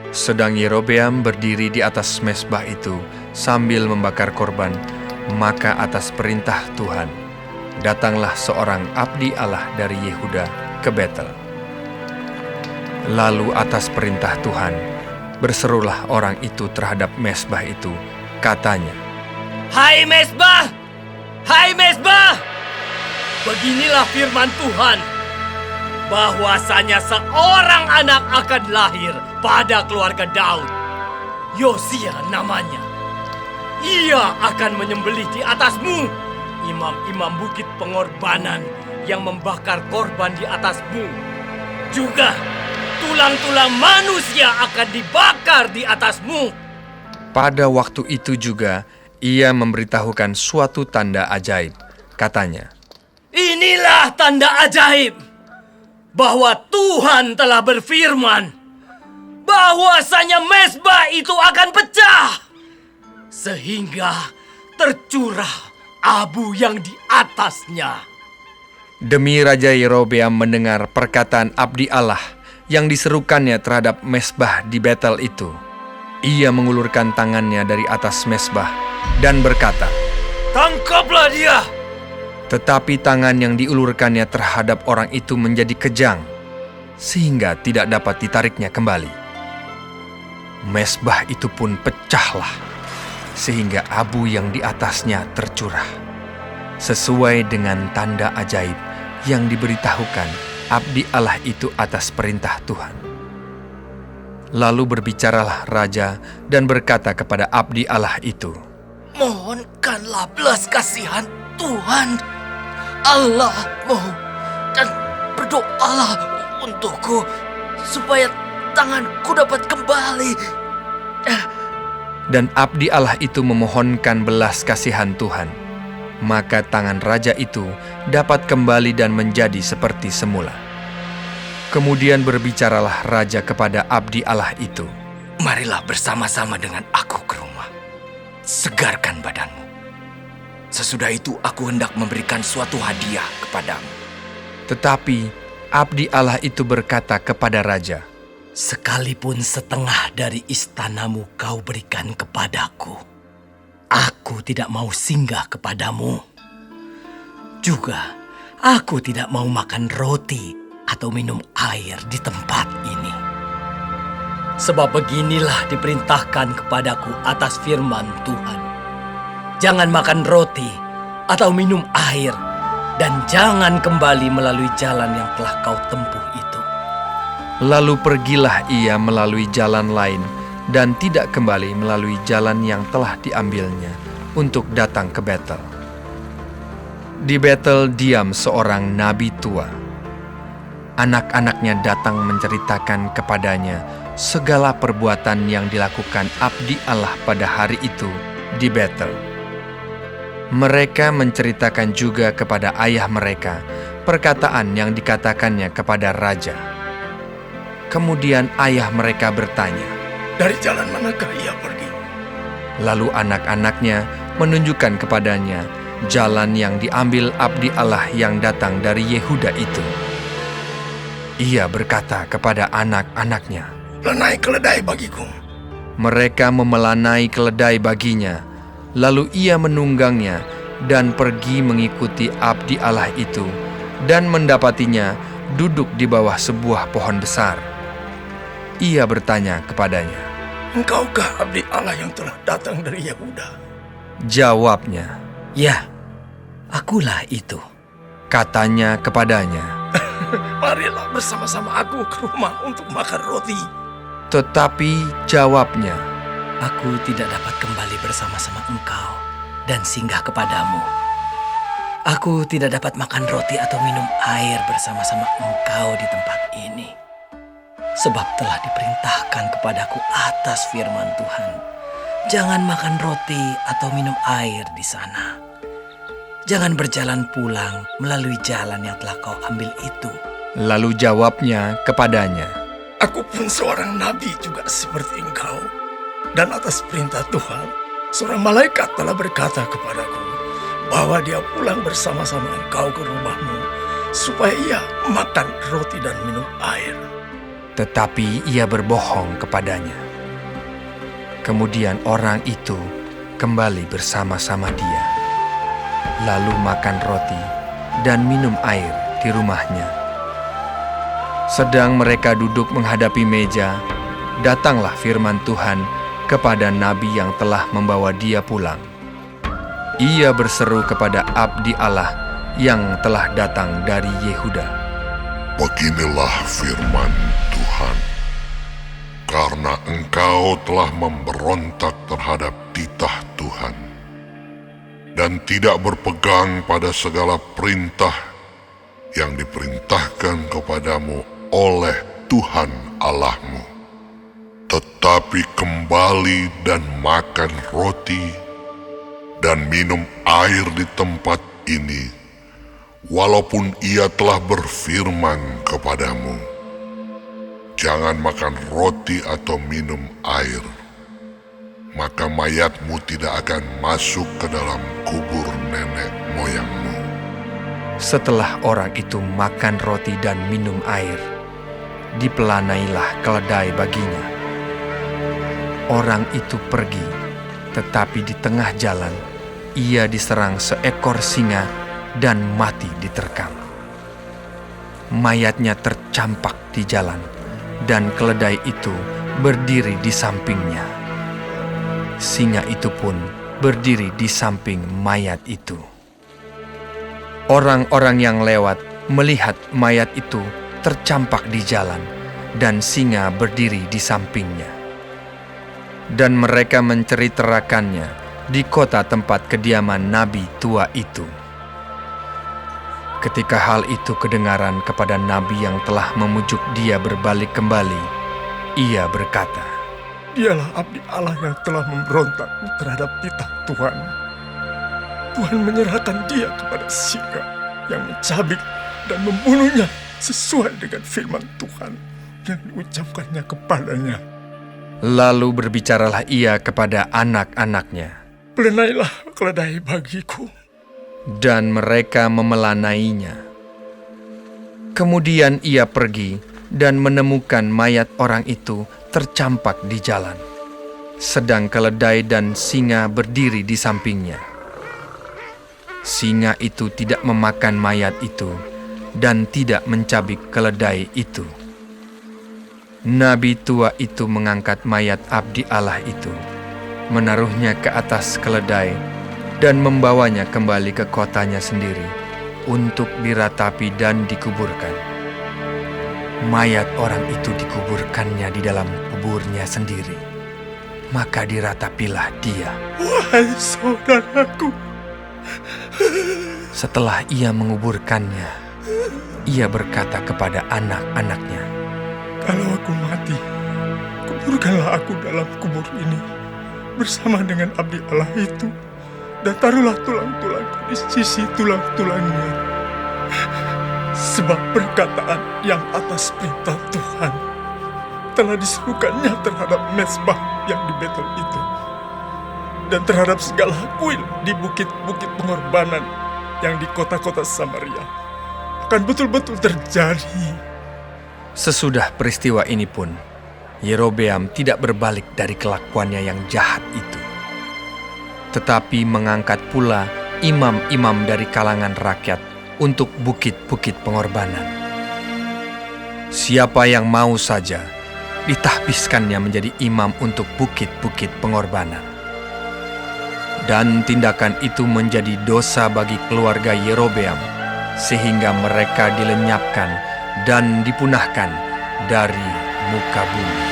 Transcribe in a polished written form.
Sedang Yerobeam berdiri di atas mezbah itu sambil membakar korban, maka atas perintah Tuhan, datanglah seorang abdi Allah dari Yehuda ke Betel. Lalu atas perintah Tuhan, berserulah orang itu terhadap mezbah itu, katanya, Hai mezbah! Hai mezbah! Beginilah firman Tuhan, bahwasanya seorang anak akan lahir pada keluarga Daud. Yosia namanya. Ia akan menyembelih di atasmu imam-imam bukit pengorbanan yang membakar korban di atasmu. Juga tulang-tulang manusia akan dibakar di atasmu. Pada waktu itu juga ia memberitahukan suatu tanda ajaib. Katanya, Inilah tanda ajaib, bahwa Tuhan telah berfirman, bahwasanya mezbah itu akan pecah, sehingga tercurah abu yang di atasnya. demi Raja Yerobeam mendengar perkataan abdi Allah yang diserukannya terhadap mezbah di Betel itu, ia mengulurkan tangannya dari atas mezbah dan berkata, Tangkaplah dia! tetapi tangan yang diulurkannya terhadap orang itu menjadi kejang, sehingga tidak dapat ditariknya kembali. Mezbah itu pun pecahlah, sehingga abu yang di atasnya tercurah, sesuai dengan tanda ajaib yang diberitahukan abdi Allah itu atas perintah Tuhan. Lalu berbicaralah raja dan berkata kepada abdi Allah itu, Mohonkanlah belas kasihan Tuhan Allahmu, dan berdoalah untukku, supaya tanganku dapat kembali. Dan abdi Allah itu memohonkan belas kasihan Tuhan. Maka tangan raja itu dapat kembali dan menjadi seperti semula. Kemudian berbicaralah raja kepada abdi Allah itu, Marilah bersama-sama dengan aku ke rumah. Segarkan badanmu. Sesudah itu aku hendak memberikan suatu hadiah kepadamu. Tetapi abdi Allah itu berkata kepada raja, Sekalipun setengah dari istanamu kau berikan kepadaku, aku tidak mau singgah kepadamu. Juga aku tidak mau makan roti atau minum air di tempat ini. Sebab beginilah diperintahkan kepadaku atas firman Tuhan. Jangan makan roti atau minum air, dan jangan kembali melalui jalan yang telah kau tempuh itu. lalu pergilah ia melalui jalan lain dan tidak kembali melalui jalan yang telah diambilnya untuk datang ke Betel. Di Betel diam seorang nabi tua. Anak-anaknya datang menceritakan kepadanya segala perbuatan yang dilakukan abdi Allah pada hari itu di Betel. Mereka menceritakan juga kepada ayah mereka perkataan yang dikatakannya kepada raja. Kemudian ayah mereka bertanya, Dari jalan manakah ia pergi? lalu anak-anaknya menunjukkan kepadanya jalan yang diambil abdi Allah yang datang dari Yehuda itu. Ia berkata kepada anak-anaknya, Lanai keledai bagiku. mereka memelanai keledai baginya, lalu ia menunggangnya dan pergi mengikuti abdi Allah itu dan mendapatinya duduk di bawah sebuah pohon besar. Ia bertanya kepadanya, Engkaukah abdi Allah yang telah datang dari Yehuda? jawabnya, Ya, akulah itu. katanya kepadanya. Marilah bersama-sama aku ke rumah untuk makan roti. Tetapi jawabnya, Aku tidak dapat kembali bersama-sama engkau dan singgah kepadamu. Aku tidak dapat makan roti atau minum air bersama-sama engkau di tempat ini. Sebab telah diperintahkan kepadaku atas firman Tuhan, jangan makan roti atau minum air di sana. Jangan berjalan pulang melalui jalan yang telah kau ambil itu. lalu jawabnya kepadanya, Aku pun seorang nabi juga seperti engkau. Dan atas perintah Tuhan, seorang malaikat telah berkata kepadaku bahwa dia pulang bersama-sama engkau ke rumahmu supaya ia makan roti dan minum air. tetapi ia berbohong kepadanya. Kemudian orang itu kembali bersama-sama dia, lalu makan roti dan minum air di rumahnya. Sedang mereka duduk menghadapi meja, datanglah firman Tuhan kepada nabi yang telah membawa dia pulang. Ia berseru kepada abdi Allah yang telah datang dari Yehuda. Beginilah firman Tuhan, karena engkau telah memberontak terhadap titah Tuhan, dan tidak berpegang pada segala perintah yang diperintahkan kepadamu oleh Tuhan Allahmu, tetapi kembali dan makan roti dan minum air di tempat ini, walaupun ia telah berfirman kepadamu, jangan makan roti atau minum air, maka mayatmu tidak akan masuk ke dalam kubur nenek moyangmu. Setelah orang itu makan roti dan minum air, dipelanailah keledai baginya. Orang itu pergi, tetapi di tengah jalan ia diserang seekor singa dan mati diterkam. Mayatnya tercampak di jalan, dan keledai itu berdiri di sampingnya. Singa itu pun berdiri di samping mayat itu. Orang-orang yang lewat melihat mayat itu tercampak di jalan, dan singa berdiri di sampingnya. Dan mereka menceritakannya di kota tempat kediaman nabi tua itu. Ketika hal itu kedengaran kepada nabi yang telah memujuk dia berbalik kembali, ia berkata, Dialah abdi Allah yang telah memberontak terhadap titah Tuhan. Tuhan menyerahkan dia kepada singa yang mencabik dan membunuhnya sesuai dengan firman Tuhan yang diucapkannya kepadanya. Lalu berbicaralah ia kepada anak-anaknya, Pelenailah keledai bagiku. dan mereka memelanainya. Kemudian ia pergi dan menemukan mayat orang itu tercampak di jalan, sedang keledai dan singa berdiri di sampingnya. Singa itu tidak memakan mayat itu dan tidak mencabik keledai itu. Nabi tua itu mengangkat mayat abdi Allah itu, menaruhnya ke atas keledai, dan membawanya kembali ke kotanya sendiri untuk diratapi dan dikuburkan. Mayat orang itu dikuburkannya di dalam kuburnya sendiri, maka diratapilah dia. Wahai saudaraku, Setelah ia menguburkannya, ia berkata kepada anak-anaknya, kalau aku mati, kuburkanlah aku dalam kubur ini bersama dengan abdi Allah itu, dan taruhlah tulang-tulangku di sisi tulang-tulangnya. Sebab perkataan yang atas perintah Tuhan telah diserukannya terhadap mezbah yang di Betel itu, dan terhadap segala kuil di bukit-bukit pengorbanan yang di kota-kota Samaria akan betul-betul terjadi. Sesudah peristiwa ini pun, Yerobeam tidak berbalik dari kelakuannya yang jahat itu, tetapi mengangkat pula imam-imam dari kalangan rakyat untuk bukit-bukit pengorbanan. Siapa yang mau saja, ditahbiskannya menjadi imam untuk bukit-bukit pengorbanan. Dan tindakan itu menjadi dosa bagi keluarga Yerobeam, sehingga mereka dilenyapkan dan dipunahkan dari muka bumi.